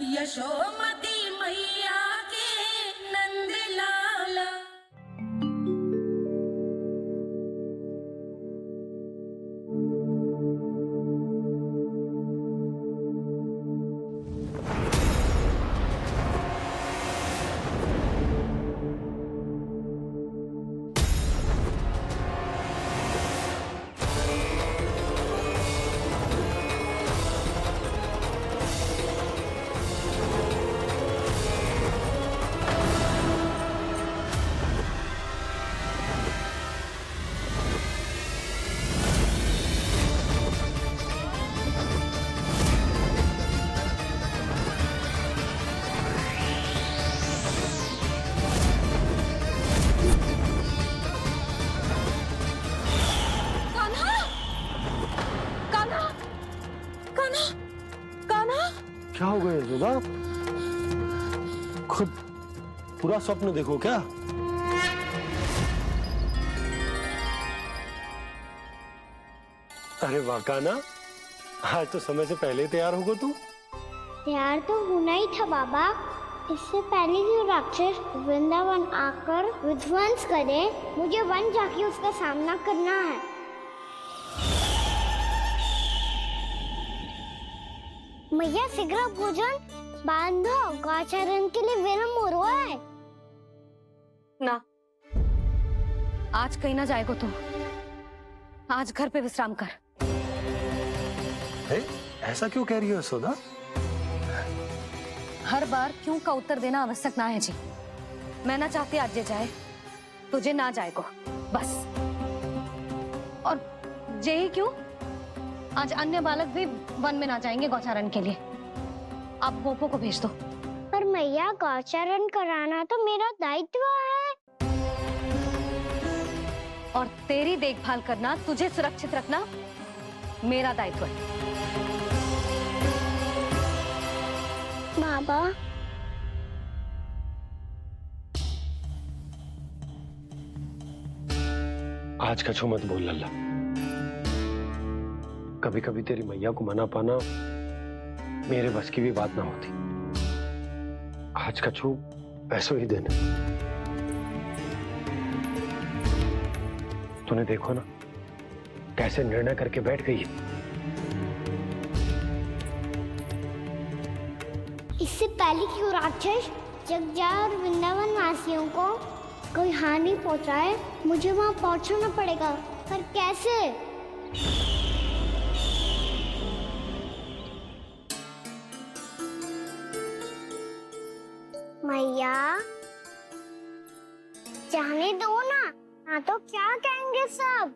यशोमती मैया के नंद लाला। क्या हो गया यशोदा? खुद पूरा स्वप्न देखो क्या? अरे वाह कान्हा, आज तो समय से पहले ही तैयार होगा तू। तैयार तो होना ही था बाबा। इससे पहले कि राक्षस वृंदावन आकर विध्वंस करे, मुझे वन जाके उसका सामना करना है। मैया शीघ्र भोजन बांधो, गौचरण के लिए विलंब हो रहा है। ना, आज कहीं ना जाएगा तुम। आज घर पे विश्राम कर। ऐसा क्यों कह रही हो यशोदा? हर बार क्यों का उत्तर देना आवश्यक ना है जी। मैं ना चाहती आज ये जाए, तुझे ना जाएगा बस। और जे ही क्यों, आज अन्य बालक भी वन में ना जाएंगे गौचारण के लिए। आप गोपो को भेज दो। पर मैया गौचरण कराना तो मेरा दायित्व है। और तेरी देखभाल करना, तुझे सुरक्षित रखना मेरा दायित्व है। बाबा, आज कछु मत बोल लल्ला। कभी कभी तेरी मैया को मना पाना मेरे बस की भी बात ना होती। आज कछु पैसों ही देने। तूने देखो ना कैसे निर्णय करके बैठ गई है। इससे पहले कि वो राक्षस जगजा और वृंदावन वासियों को कोई हानि पहुंचाए, मुझे वहां पहुंचना पड़ेगा। पर कैसे? मैया, जाने दो ना, हाँ तो क्या कहेंगे सब?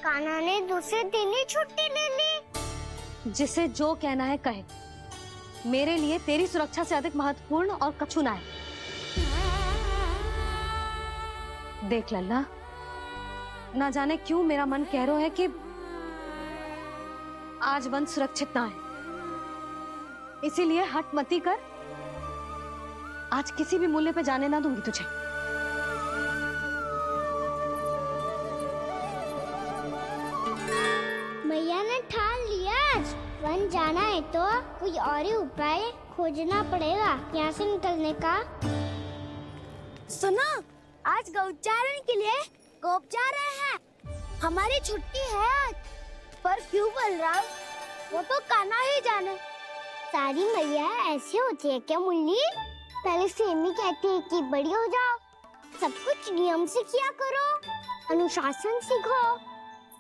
कान्हा ने दूसरे दिन ही छुट्टी ले ली। जिसे जो कहना है कहे। मेरे लिए तेरी सुरक्षा से अधिक महत्वपूर्ण और कछु ना है। देख लल्ला, ना जाने क्यों मेरा मन कह रहा है कि आज वन सुरक्षित ना है। इसीलिए हट मती कर। आज किसी भी मूल्य पे जाने ना दूंगी तुझे। मैया ने ठान लिया, आज वन जाना है तो कोई और ही उपाय खोजना पड़ेगा यहाँ से निकलने का। सुनो, आज गौचारण के लिए गोप जा रहे हैं। हमारी छुट्टी है आज। पर क्यों बलराम? वो तो कान्हा ही जाने। सारी मैया ऐसी होती है क्या मुन्नी? पहले सेमी कहती है कि बड़ी हो जाओ, सब कुछ नियम से किया करो, अनुशासन सीखो।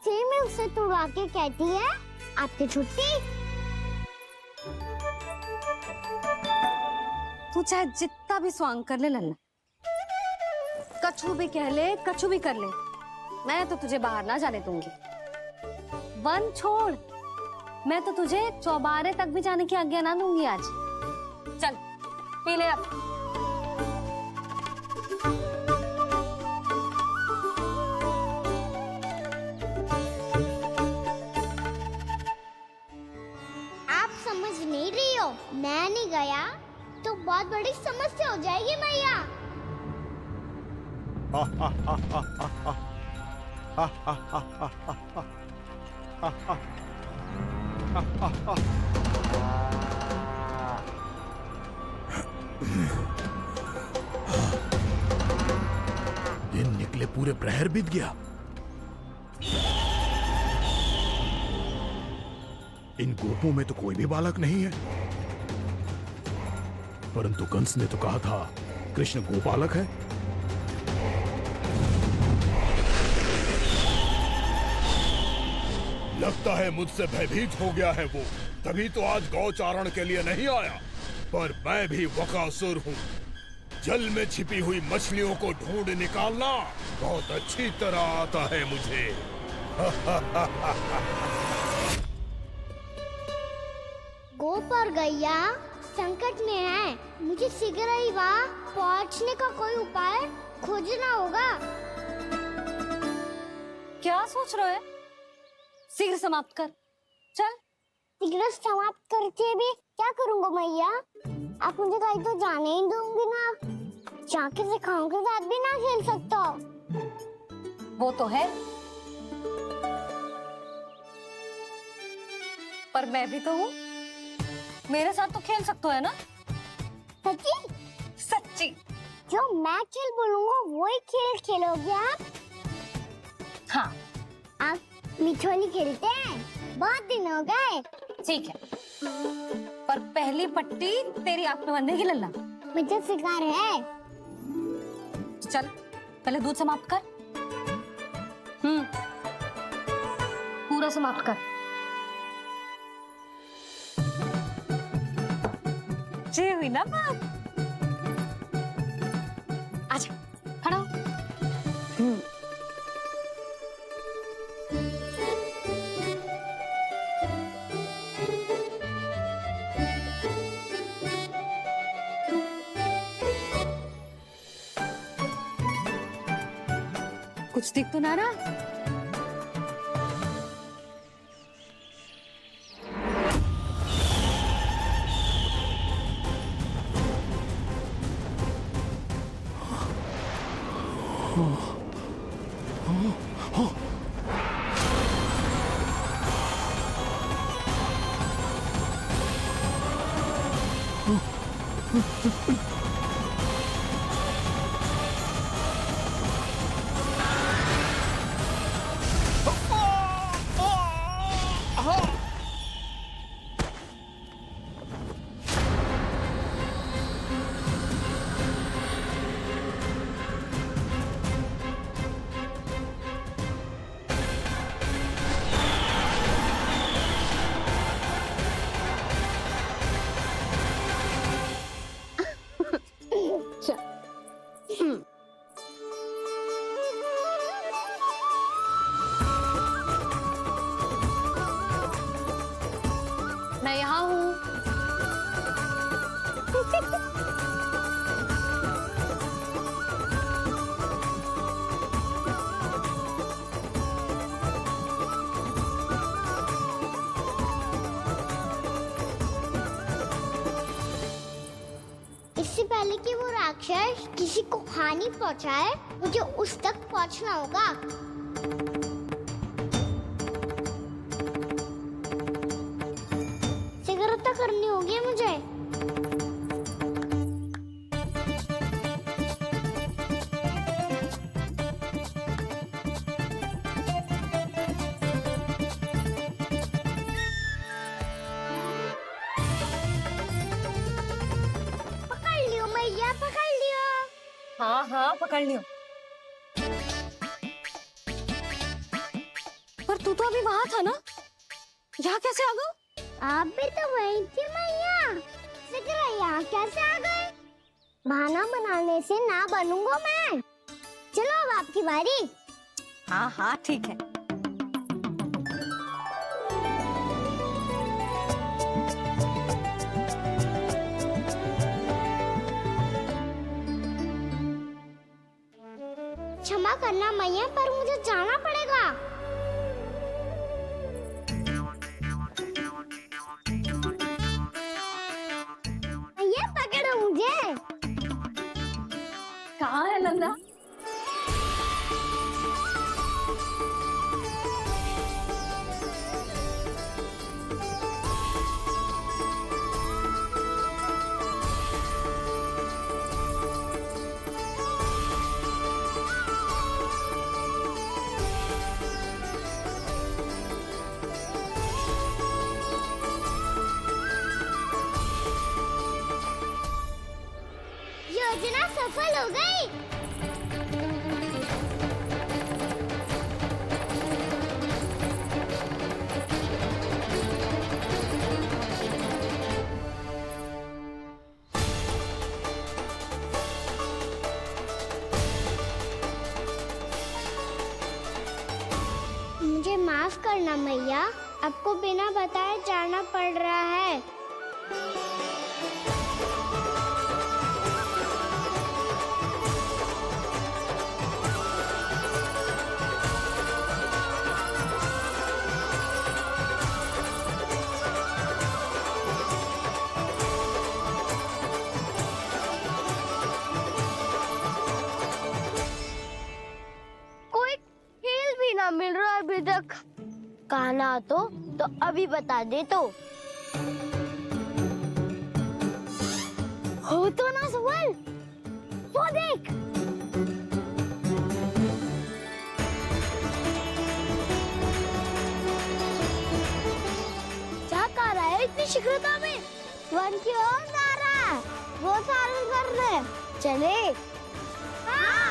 सेमी उसे तुड़वा के कहती है आपकी छुट्टी। तू चाहे जितना भी स्वांग कर ले लल्ला, कछु भी कह ले, कछु भी कर ले, मैं तो तुझे बाहर ना जाने दूंगी। वन छोड़, मैं तो तुझे चौबारे तक भी जाने की आज्ञा ना दूंगी आज। चल पी ले अब। आप समझ नहीं रही हो, मैं नहीं गया तो बहुत बड़ी समस्या हो जाएगी मैया। दिन निकले पूरे प्रहर बीत गया। इन गोपों में तो कोई भी बालक नहीं है, परंतु कंस ने तो कहा था कृष्ण गोपालक है। लगता है मुझसे भयभीत हो गया है वो, तभी तो आज गौचारण के लिए नहीं आया। पर मैं भी बकासुर हूँ। जल में छिपी हुई मछलियों को ढूंढ निकालना बहुत अच्छी तरह आता है मुझे। गोप और गैया संकट में है, मुझे शीघ्र ही वहाँ पहुँचने का कोई उपाय खोजना होगा। क्या सोच रहे है? शीघ्र समाप्त कर, चल। शीघ्र समाप्त करके भी क्या करूँगा मैया? आप मुझे कहीं तो जाने ही दूंगी ना। जाके सिखाओं के साथ भी ना खेल सकता। वो तो है, पर मैं भी तो हूँ, मेरे साथ तो खेल सकते हो है ना? सच्ची? सच्ची। जो मैं खेल बोलूँगा वही खेल खेलोगे आप? हाँ। आप मिठोली खेलते हैं? बहुत दिन हो गए। ठीक है, पर पहली पट्टी तेरी आंख में बनने की लल्ला। मुझे शिकार है। चल पहले दूध समाप्त कर। पूरा समाप्त कर। ये हुई ना बात। आजा, खड़ा हो। कुछ दिख तो ना रहा। मैं यहाँ हूँ। इससे पहले कि वो राक्षस किसी को हानि पहुंचाए, मुझे उस तक पहुंचना होगा। शीघ्रता करनी होगी मुझे। पकड़ लियो मैया, पकड़ लियो। हाँ हाँ पकड़ लियो। पर तू तो अभी वहां था ना, यहाँ कैसे आ गया? आप भी तो वही थी मैया। शीघ्र यहाँ कैसे आ गए? बहाना बनाने से ना बनूंगा मैं। चलो अब आपकी बारी। हाँ हाँ ठीक है। क्षमा करना मैया, पर मुझे जाना पड़ेगा। मैया पकड़ो मुझे। कहाँ है लल्ला? हो गई। मुझे माफ करना मैया, आपको बिना बताए जाना पड़ रहा है। कोई खेल भी ना मिल रहा अभी तक। कहना तो अभी बता दे तो। हो तो ना सवाल, वो देख। क्या कर रहा है इतनी शीघ्रता में? वन की ओर जा रहा है, वो सारे कर रहे। चले। हाँ।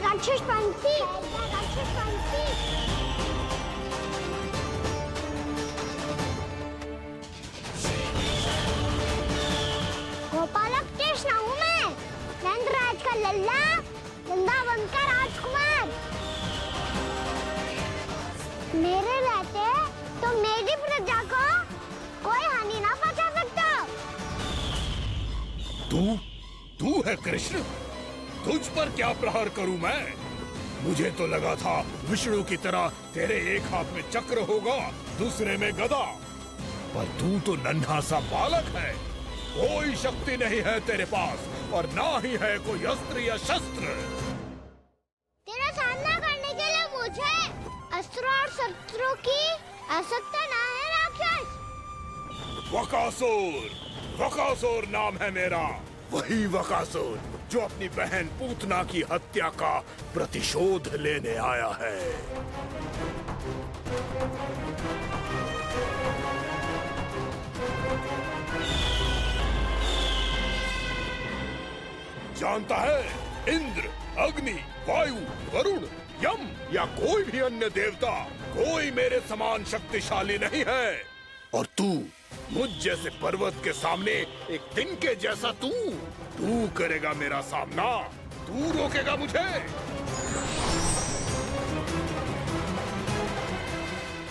राक्षसपंथी। गोपालक कृष्ण हूँ मैं, नंदराज का लल्ला, वृंदावन का राजकुमार। मेरे रहते तो मेरी प्रजा को कोई हानि ना पहुंचा सकता। तू है कृष्ण? तुझ पर क्या प्रहार करूं मैं? मुझे तो लगा था विष्णु की तरह तेरे एक हाथ में चक्र होगा, दूसरे में गदा, पर तू तो नन्हा सा बालक है। कोई शक्ति नहीं है तेरे पास और ना ही है कोई अस्त्र या शस्त्र। तेरा सामना करने के लिए मुझे अस्त्र और शस्त्रों की आवश्यकता ना है राक्षस। वकासुर नाम है मेरा, वही वकासुर जो अपनी बहन पूतना की हत्या का प्रतिशोध लेने आया है। जानता है, इंद्र, अग्नि, वायु, वरुण, यम या कोई भी अन्य देवता, कोई मेरे समान शक्तिशाली नहीं है। और तू, मुझ जैसे पर्वत के सामने एक तिनके जैसा तू करेगा मेरा सामना? तू रोकेगा मुझे?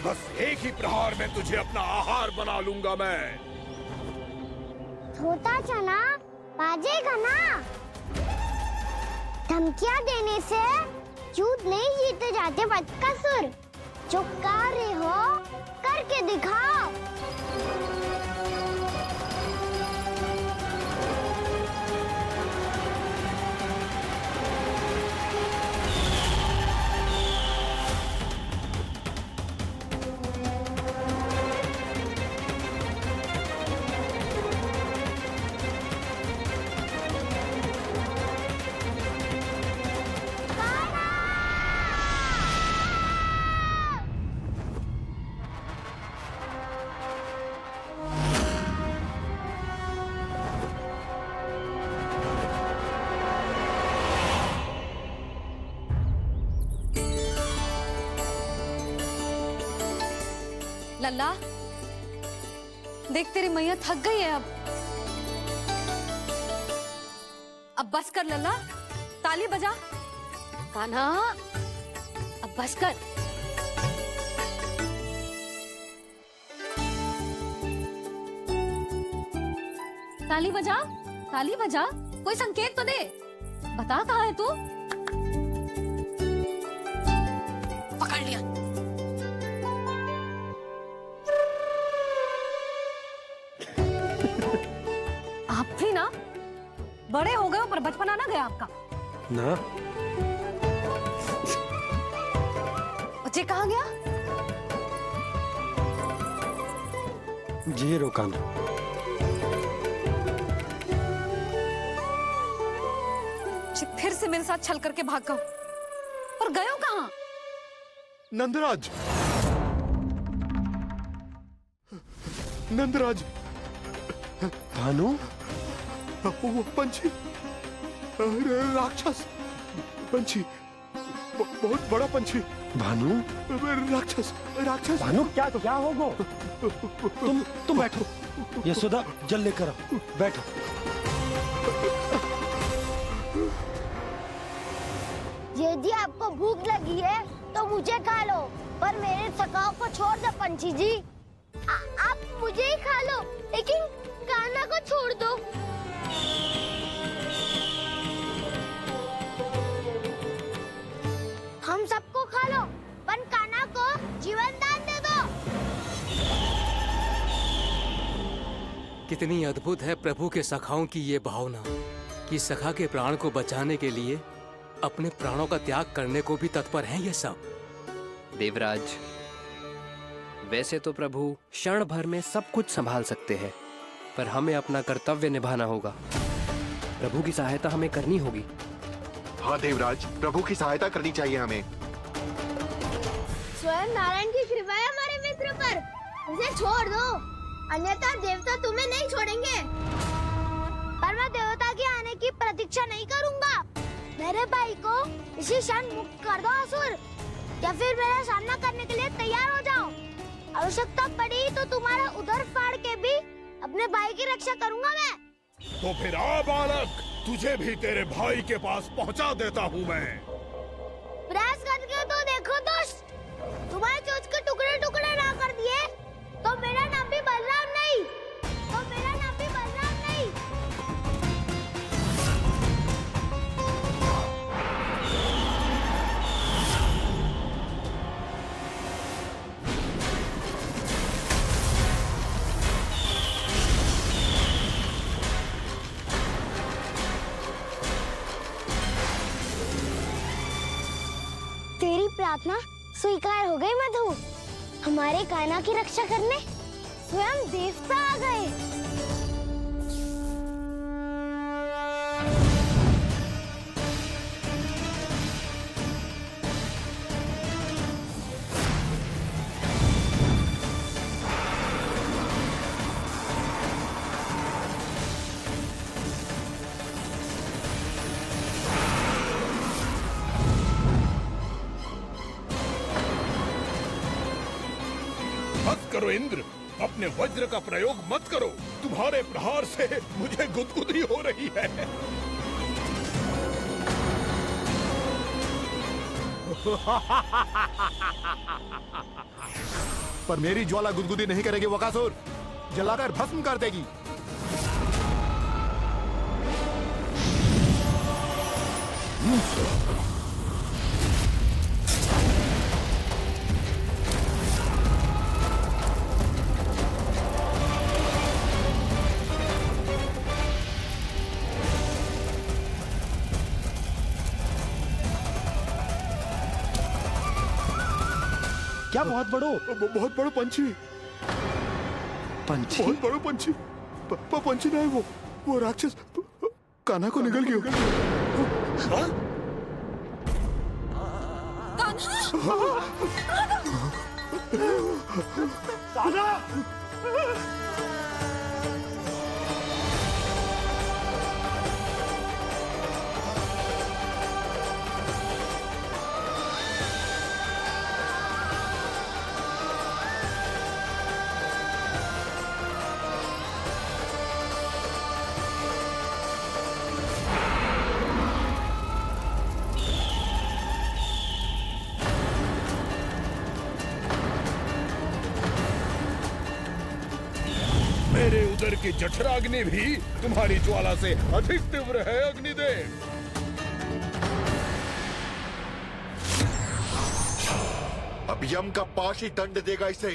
बस एक ही प्रहार में तुझे अपना आहार बना लूंगा मैं। छोटा चना बाजेगा ना। धमकियां देने से युद्ध नहीं जीते जाते बदकसूर। जो कार्य हो करके दिखाओ। लल्ला, देख तेरी मैया थक गई है अब बस कर लल्ला, ताली बजा। कान्हा, अब बस कर। ताली बजा, ताली बजा, कोई संकेत तो दे। बता कहाँ है तू? काफी ना, बड़े हो गए हो पर बचपना ना गया आपका। ना बच्चे कहाँ गया? ये रोकाना। फिर से मेरे साथ छल करके भाग गए और गए हो कहाँ? नंदराज, नंदराज, भानु, वो पंछी, राक्षस पंछी, बहुत बड़ा पंछी। भानु, राक्षस, राक्षस। भानु क्या हो गो? तुम बैठो, यशोदा जल लेकर आओ, बैठो। यदि आपको भूख लगी है तो मुझे खा लो, पर मेरे थकाव को छोड़ दो पंछी जी। आप मुझे ही खा लो, लेकिन कान्हा को छोड़ दो। हम सबको खा लो, पर कान्हा को जीवन दान दे दो। कितनी अद्भुत है प्रभु के सखाओं की ये भावना कि सखा के प्राण को बचाने के लिए अपने प्राणों का त्याग करने को भी तत्पर हैं ये सब। देवराज, वैसे तो प्रभु क्षण भर में सब कुछ संभाल सकते हैं, पर हमें अपना कर्तव्य निभाना होगा। प्रभु की सहायता हमें करनी होगी। हाँ देवराज, प्रभु की सहायता करनी चाहिए हमें। स्वयं नारायण की कृपा है हमारे मित्र पर, उसे छोड़ दो, अन्यथा देवता तुम्हें नहीं छोड़ेंगे। पर मैं देवता के आने की प्रतीक्षा नहीं करूंगा। मेरे भाई को इसी क्षण मुक्त कर दो असुर, या फिर मेरा सामना करने के लिए तैयार हो जाओ। आवश्यकता पड़ी तो तुम्हारा उधर फाड़ के भी अपने भाई की रक्षा करूंगा मैं। तो फिर आ बालक, तुझे भी तेरे भाई के पास पहुंचा देता हूँ मैं। प्रयास करके तो देखो दोस्त, तुम्हारे चोंच के टुकड़े टुकड़े ना कर दिए तो मेरा नाम भी बलराम नहीं, तो मेरा नाम भी बलराम नहीं। तेरी प्रार्थना स्वीकार हो गई मधु। हमारे कान्हा की रक्षा करने स्वयं देवता आ गए। मत करो इंद्र, अपने वज्र का प्रयोग मत करो। तुम्हारे प्रहार से मुझे गुदगुदी हो रही है। पर मेरी ज्वाला गुदगुदी नहीं करेगी वकासुर, जलाकर भस्म कर देगी। क्या बहुत बड़ो? बहुत बड़ा पंछी, पंछी? बहुत बड़ा पंछी। पंछी नहीं, वो राक्षस कान्हा को निगल गया। हाँ? मेरे उदर की जठराग्नि भी तुम्हारी ज्वाला से अधिक तीव्र है अग्निदेव। अब यम का पाश ही दंड देगा इसे।